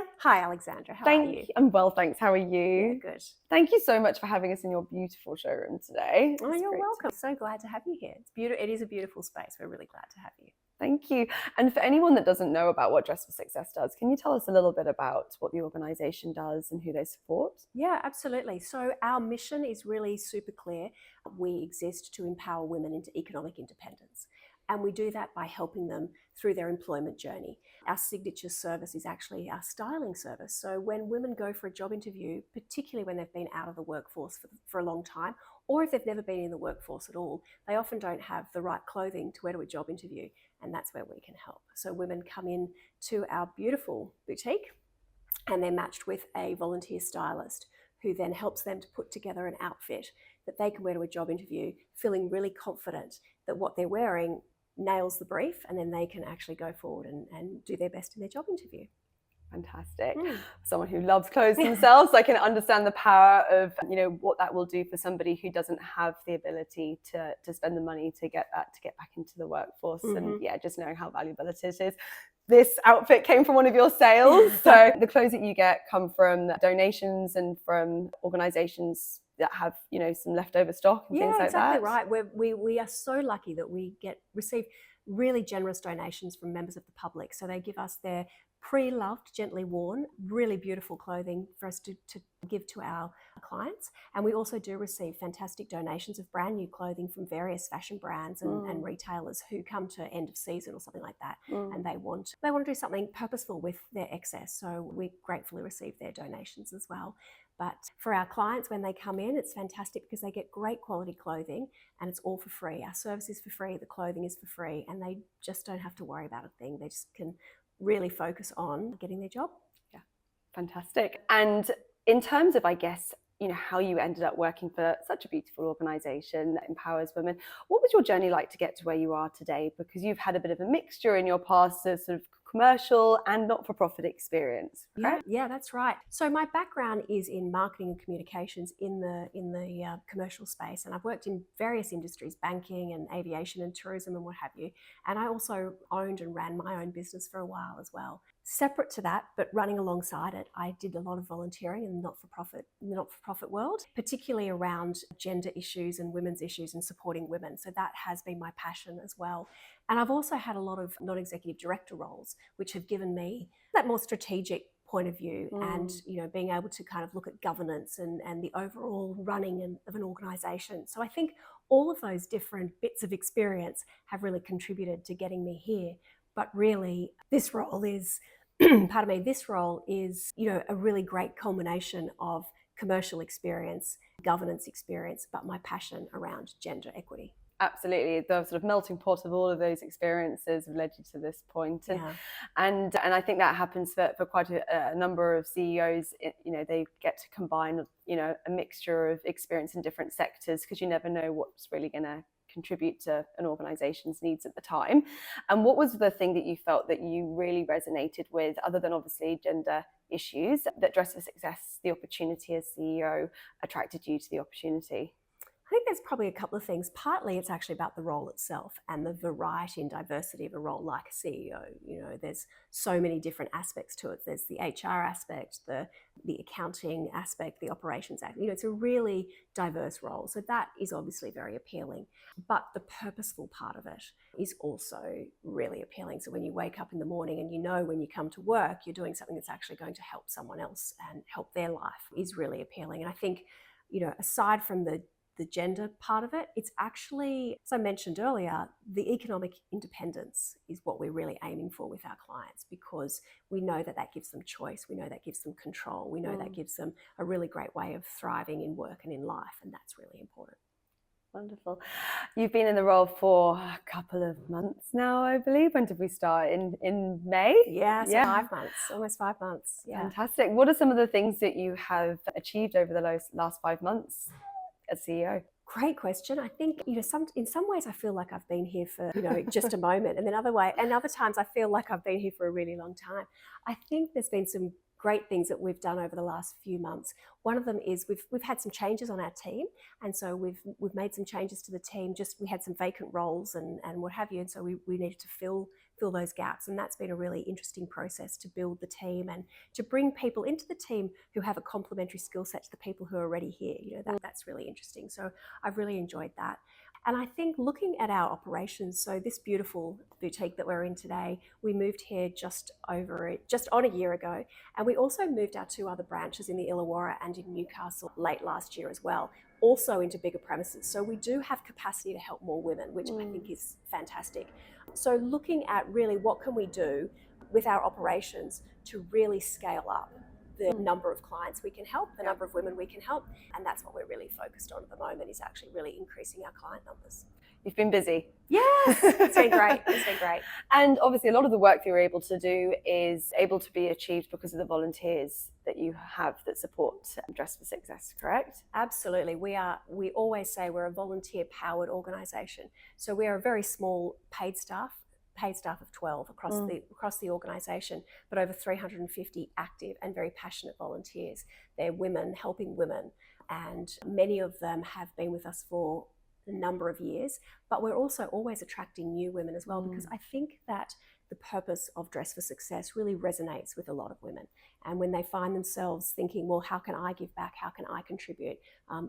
Sonia. Hi, Alexandra. How are you? I'm well, thanks. How are you? Yeah, good. Thank you so much for having us in your beautiful showroom today. Oh, It's you're great welcome. So glad to have you here. It's beautiful. It is a beautiful space. We're really glad to have you. Thank you. And for anyone that doesn't know about what Dress for Success does, can you tell us a little bit about what the organisation does and who they support? Yeah, absolutely. So our mission is really super clear. We exist to empower women into economic independence. And we do that by helping them through their employment journey. Our signature service is actually our styling service. So when women go for a job interview, particularly when they've been out of the workforce for a long time, or if they've never been in the workforce at all, they often don't have the right clothing to wear to a job interview. And that's where we can help. So women come in to our beautiful boutique and they're matched with a volunteer stylist who then helps them to put together an outfit that they can wear to a job interview, feeling really confident that what they're wearing nails the brief, and then they can actually go forward and do their best in their job interview. Fantastic. Someone who loves clothes themselves, I can understand the power of, what that will do for somebody who doesn't have the ability to spend the money to get back into the workforce. And just knowing how valuable it is. This outfit came from one of your sales. So the clothes that you get come from donations and from organizations that have, some leftover stock and things like that. Yeah, exactly right. We are so lucky that we receive really generous donations from members of the public. So they give us their pre-loved, gently worn, really beautiful clothing for us to give to our clients. And we also do receive fantastic donations of brand new clothing from various fashion brands and retailers who come to end of season or something like that. And they want to do something purposeful with their excess. So we gratefully receive their donations as well. But for our clients, when they come in, it's fantastic because they get great quality clothing and it's all for free. Our service is for free, the clothing is for free, and they just don't have to worry about a thing. They just can really focus on getting their job. Yeah, fantastic. And in terms of, I guess, how you ended up working for such a beautiful organisation that empowers women, what was your journey like to get to where you are today? Because you've had a bit of a mixture in your past of sort of commercial and not-for-profit experience, correct? Yeah, that's right. So my background is in marketing and communications in the commercial space, and I've worked in various industries, banking and aviation and tourism and what have you. And I also owned and ran my own business for a while as well. Separate to that, but running alongside it, I did a lot of volunteering in the not-for-profit world, particularly around gender issues and women's issues and supporting women. So that has been my passion as well. And I've also had a lot of non-executive director roles, which have given me that more strategic point of view and being able to kind of look at governance and the overall running of an organisation. So I think all of those different bits of experience have really contributed to getting me here. But really, this role is, this role is, a really great culmination of commercial experience, governance experience, but my passion around gender equity. Absolutely, the sort of melting pot of all of those experiences have led you to this point, and I think that happens for quite a number of CEOs. They get to combine a mixture of experience in different sectors because you never know what's really going to contribute to an organization's needs at the time. And what was the thing that you felt that you really resonated with, other than obviously gender issues, that Dress for Success, the opportunity as CEO, attracted you to the opportunity? I think there's probably a couple of things. Partly it's actually about the role itself and the variety and diversity of a role like a CEO. There's so many different aspects to it. There's the HR aspect, the accounting aspect, the operations aspect. It's a really diverse role. So that is obviously very appealing. But the purposeful part of it is also really appealing. So when you wake up in the morning and when you come to work, you're doing something that's actually going to help someone else and help their life is really appealing. And I think, aside from the gender part of it, it's actually, as I mentioned earlier, the economic independence is what we're really aiming for with our clients, because we know that gives them choice, we know that gives them control, we know that gives them a really great way of thriving in work and in life, and that's really important. Wonderful. You've been in the role for a couple of months now, I believe. When did we start? In May? Yeah, 5 months, almost 5 months. Yeah. Fantastic. What are some of the things that you have achieved over the last 5 months as CEO? Great question. I think, in some ways I feel like I've been here for, just a moment, and then other times I feel like I've been here for a really long time. I think there's been some great things that we've done over the last few months. One of them is we've had some changes on our team, and so we've made some changes to the team. Just we had some vacant roles and what have you, and so we needed to fill those gaps, and that's been a really interesting process to build the team and to bring people into the team who have a complementary skill set to the people who are already here. You know, that's really interesting. So I've really enjoyed that. And I think looking at our operations, so this beautiful boutique that we're in today, we moved here just on a year ago. And we also moved our 2 other branches in the Illawarra and in Newcastle late last year as well, also into bigger premises. So we do have capacity to help more women, which I think is fantastic. So looking at really what can we do with our operations to really scale up the number of clients we can help, the number of women we can help, and that's what we're really focused on at the moment, is actually really increasing our client numbers. You've been busy. Yes, it's been great. It's been great. And obviously a lot of the work that you're able to do is able to be achieved because of the volunteers that you have that support Dress for Success, correct? Absolutely. We always say we're a volunteer-powered organisation. So we are a very small paid staff of 12 across the organisation, but over 350 active and very passionate volunteers. They're women helping women, and many of them have been with us for a number of years, but we're also always attracting new women as well, because I think that the purpose of Dress for Success really resonates with a lot of women. And when they find themselves thinking, well, how can I give back? How can I contribute?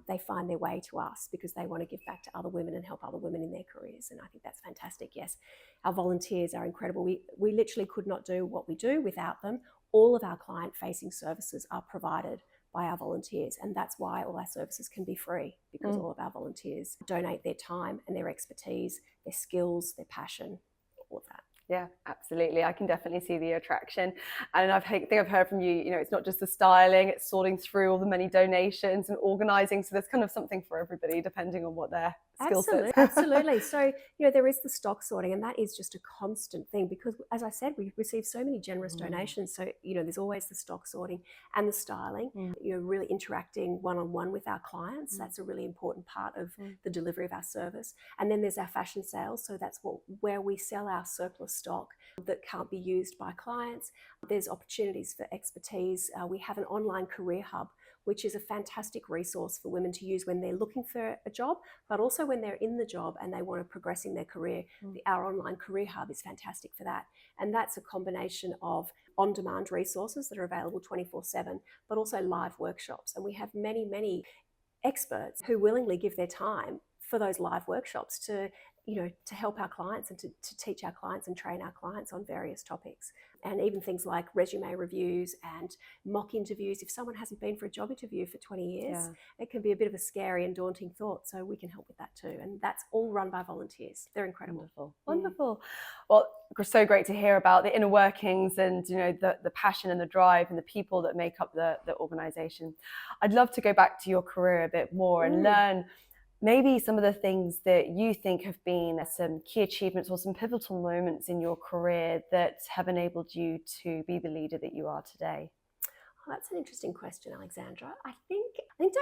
They find their way to us because they want to give back to other women and help other women in their careers. And I think that's fantastic. Yes, our volunteers are incredible. We literally could not do what we do without them. All of our client-facing services are provided by our volunteers, and that's why all our services can be free, because all of our volunteers donate their time and their expertise, their skills, their passion, all of that. Yeah, absolutely. I can definitely see the attraction. And I think I've heard from you, you know, it's not just the styling, it's sorting through all the many donations and organising. So there's kind of something for everybody depending on what their skill set is. Absolutely. So, you know, there is the stock sorting, and that is just a constant thing because, as I said, we receive so many generous donations. So, you know, there's always the stock sorting and the styling, you know, really interacting one-on-one with our clients. That's a really important part of the delivery of our service. And then there's our fashion sales. So that's where we sell our surplus stock that can't be used by clients. There's opportunities for expertise. We have an online career hub, which is a fantastic resource for women to use when they're looking for a job, but also when they're in the job and they want to progress in their career. Our online career hub is fantastic for that. And that's a combination of on-demand resources that are available 24/7, but also live workshops. And we have many, many experts who willingly give their time for those live workshops to, you know, to help our clients and to teach our clients and train our clients on various topics. And even things like resume reviews and mock interviews. If someone hasn't been for a job interview for 20 years, it can be a bit of a scary and daunting thought. So we can help with that too. And that's all run by volunteers. They're incredible. Wonderful. Well, it's so great to hear about the inner workings and, you know, the passion and the drive and the people that make up the organisation. I'd love to go back to your career a bit more and learn maybe some of the things that you think have been some key achievements or some pivotal moments in your career that have enabled you to be the leader that you are today. Oh, that's an interesting question, Alexandra. I think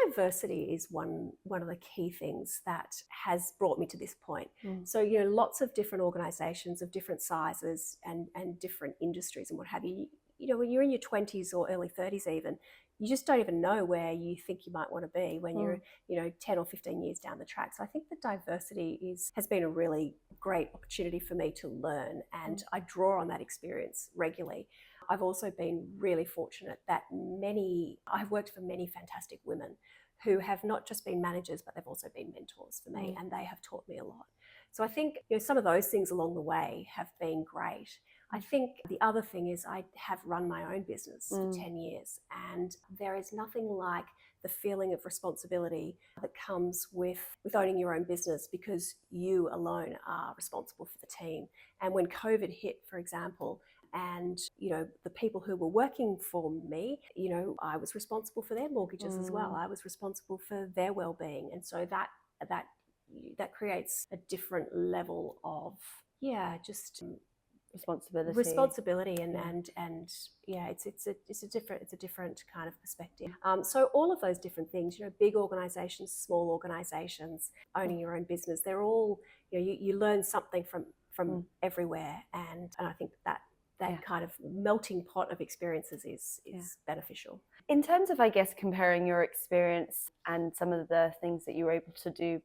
diversity is one of the key things that has brought me to this point. So, you know, lots of different organisations of different sizes and different industries and what have you. You know, when you're in your 20s or early 30s even, you just don't even know where you think you might want to be when you're, you know, 10 or 15 years down the track. So I think that diversity has been a really great opportunity for me to learn, and I draw on that experience regularly. I've also been really fortunate that I've worked for many fantastic women who have not just been managers, but they've also been mentors for me, and they have taught me a lot. So I think, you know, some of those things along the way have been great. I think the other thing is I have run my own business for 10 years, and there is nothing like the feeling of responsibility that comes with owning your own business, because you alone are responsible for the team. And when COVID hit, for example, and, you know, the people who were working for me, you know, I was responsible for their mortgages as well. I was responsible for their well-being. And so that creates a different level of, just responsibility and it's a different kind of perspective. So all of those different things, you know, big organizations, small organizations, owning your own business, they're all, you know, you learn something from everywhere, and I think that that kind of melting pot of experiences is beneficial. In terms of, I guess, comparing your experience and some of the things that you were able to do,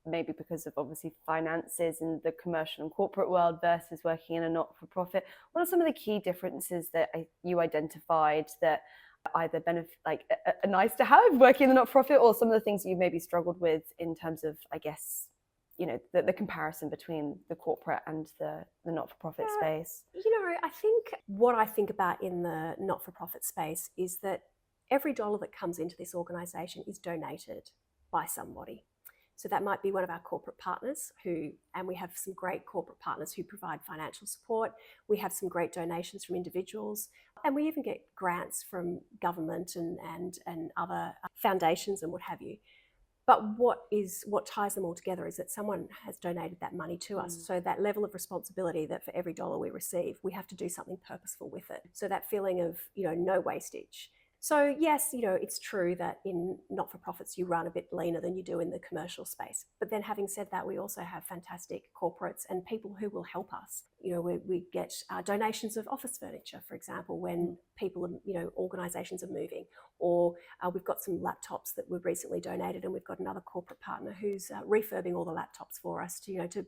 maybe because of obviously finances in the commercial and corporate world versus working in a not-for-profit, what are some of the key differences that you identified that either benefit, like are nice to have working in the not-for-profit, or some of the things that you maybe struggled with in terms of, I guess, you know, the comparison between the corporate and the not-for-profit space? You know, I think what I think about in the not-for-profit space is that every dollar that comes into this organisation is donated by somebody. So that might be one of our corporate partners and we have some great corporate partners who provide financial support. We have some great donations from individuals, and we even get grants from government and other foundations and what have you. But what ties them all together is that someone has donated that money to us. So that level of responsibility that for every dollar we receive, we have to do something purposeful with it. So that feeling of, you know, no wastage. So yes, you know, it's true that in not-for-profits you run a bit leaner than you do in the commercial space. But then having said that, we also have fantastic corporates and people who will help us. You know, we get donations of office furniture, for example, when people, you know, organisations are moving, or we've got some laptops that were recently donated, and we've got another corporate partner who's refurbing all the laptops for us to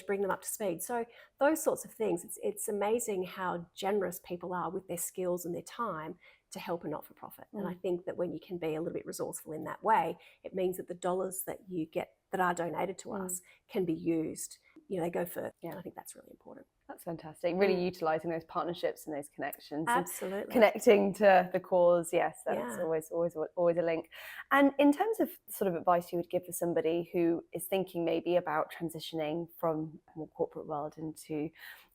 bring them up to speed. So those sorts of things, it's amazing how generous people are with their skills and their time to help a not-for-profit. And I think that when you can be a little bit resourceful in that way, it means that the dollars that you get that are donated to us can be used. You know, they go further. And I think that's really important. That's fantastic. Really utilising those partnerships and those connections. Absolutely. And connecting to the cause. Yes, that's always a link. And in terms of sort of advice you would give for somebody who is thinking maybe about transitioning from a more corporate world into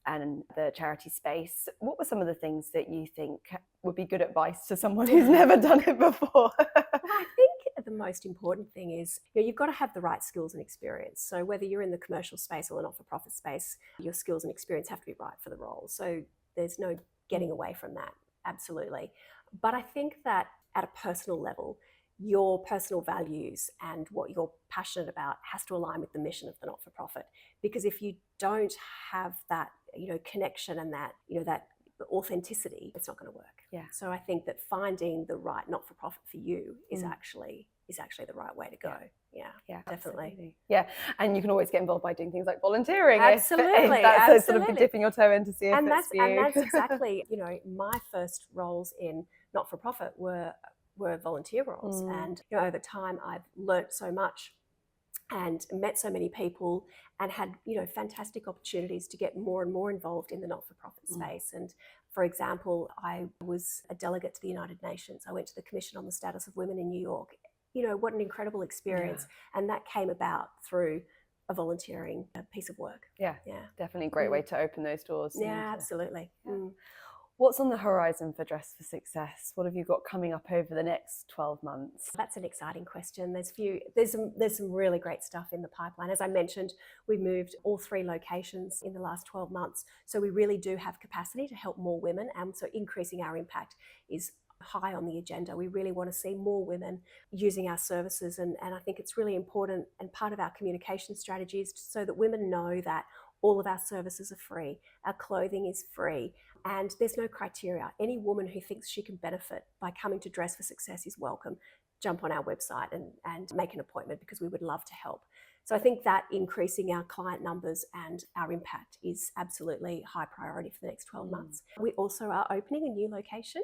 the charity space, what were some of the things that you think would be good advice to someone who's never done it before? I think the most important thing is, you know, you've got to have the right skills and experience. So whether you're in the commercial space or the not-for-profit space, your skills and experience have to be right for the role. So there's no getting away from that, absolutely. But I think that at a personal level, your personal values and what you're passionate about has to align with the mission of the not-for-profit. Because if you don't have that, you know, connection and that, you know, that authenticity, it's not going to work. Yeah. So I think that finding the right not-for-profit for you is actually the right way to go. Yeah, definitely. Absolutely. Yeah, and you can always get involved by doing things like volunteering. Absolutely, if that's sort of dipping your toe in to see if it's for you. And that's exactly, you know, my first roles in not-for-profit were volunteer roles, and you know, over time I've learnt so much and met so many people and had, you know, fantastic opportunities to get more and more involved in the not-for-profit space. And for example, I was a delegate to the United Nations. I went to the Commission on the Status of Women in New York. You know, what an incredible experience. And that came about through a volunteering piece of work. Yeah, definitely a great way to open those doors. Yeah, absolutely. What's on the horizon for Dress for Success? What have you got coming up over the next 12 months? That's an exciting question. There's some really great stuff in the pipeline. As I mentioned, we moved all 3 locations in the last 12 months. So we really do have capacity to help more women. And so increasing our impact is high on the agenda. We really want to see more women using our services. And I think it's really important, and part of our communication strategy is so that women know that all of our services are free. Our clothing is free. And there's no criteria. Any woman who thinks she can benefit by coming to Dress for Success is welcome. Jump on our website and make an appointment, because we would love to help. So I think that increasing our client numbers and our impact is absolutely high priority for the next 12 months. We also are opening a new location.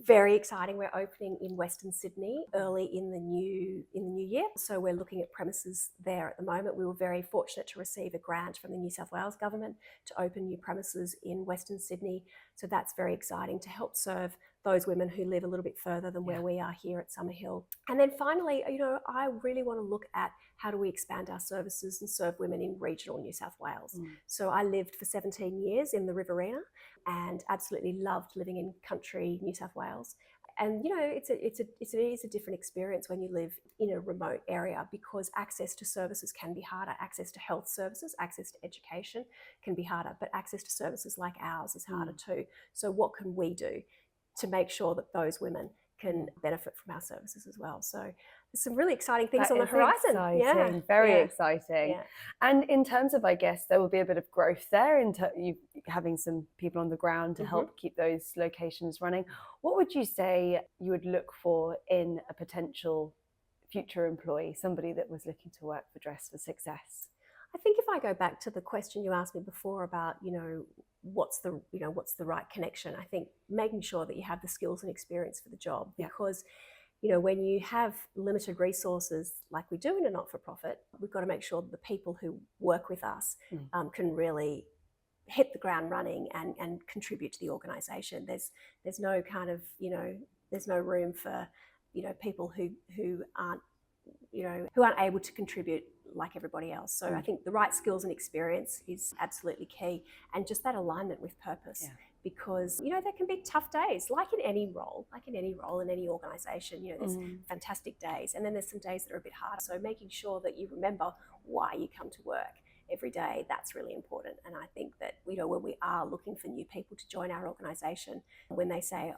Very exciting. We're opening in Western Sydney early in the new year. So we're looking at premises there at the moment. We were very fortunate to receive a grant from the New South Wales government to open new premises in Western Sydney. So that's very exciting to help serve those women who live a little bit further than where we are here at Summerhill. And then finally, you know, I really want to look at how do we expand our services and serve women in regional New South Wales. So I lived for 17 years in the Riverina and absolutely loved living in country New South Wales. And you know, it is a different experience when you live in a remote area, because access to services can be harder. Access to health services, access to education can be harder, but access to services like ours is harder too. So what can we do to make sure that those women can benefit from our services as well? So some really exciting things That on the is horizon. exciting, very exciting. Yeah. And in terms of, I guess, there will be a bit of growth there in you having some people on the ground to help keep those locations running. What would you say you would look for in a potential future employee, somebody that was looking to work for Dress for Success? I think if I go back to the question you asked me before about, what's the right connection, I think making sure that you have the skills and experience for the job, because when you have limited resources like we do in a not-for-profit, we've got to make sure that the people who work with us can really hit the ground running and contribute to the organisation. There's no kind of, there's no room for, people who aren't able to contribute like everybody else. So I think the right skills and experience is absolutely key, and just that alignment with purpose. Because there can be tough days, like in any role in any organisation. There's fantastic days, and then there's some days that are a bit harder. So making sure that you remember why you come to work every day, that's really important. And I think that when we are looking for new people to join our organisation, when they say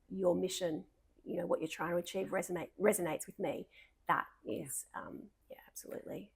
your mission, what you're trying to achieve resonates with me, that is absolutely.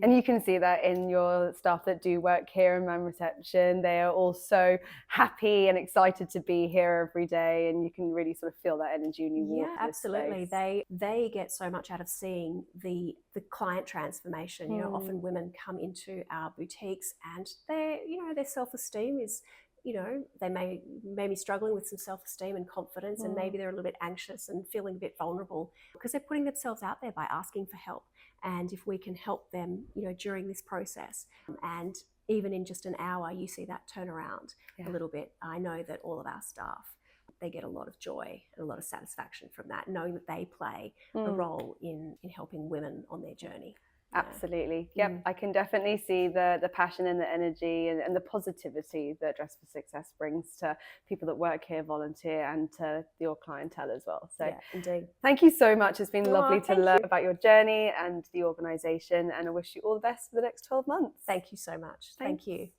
And you can see that in your staff that do work here in Man Reception. They are all so happy and excited to be here every day, and you can really sort of feel that energy when you walk. Yeah, absolutely. They get so much out of seeing the client transformation. Often women come into our boutiques and their self-esteem is, they may be struggling with some self-esteem and confidence, and maybe they're a little bit anxious and feeling a bit vulnerable because they're putting themselves out there by asking for help. And if we can help them, during this process, and even in just an hour, you see that turnaround a little bit. I know that all of our staff, they get a lot of joy and a lot of satisfaction from that, knowing that they play a role in helping women on their journey. Absolutely. Yep. I can definitely see the passion and the energy and the positivity that Dress for Success brings to people that work here, volunteer, and to your clientele as well. So indeed. Thank you so much. It's been lovely to learn about your journey and the organisation, and I wish you all the best for the next 12 months. Thank you so much. Thank you.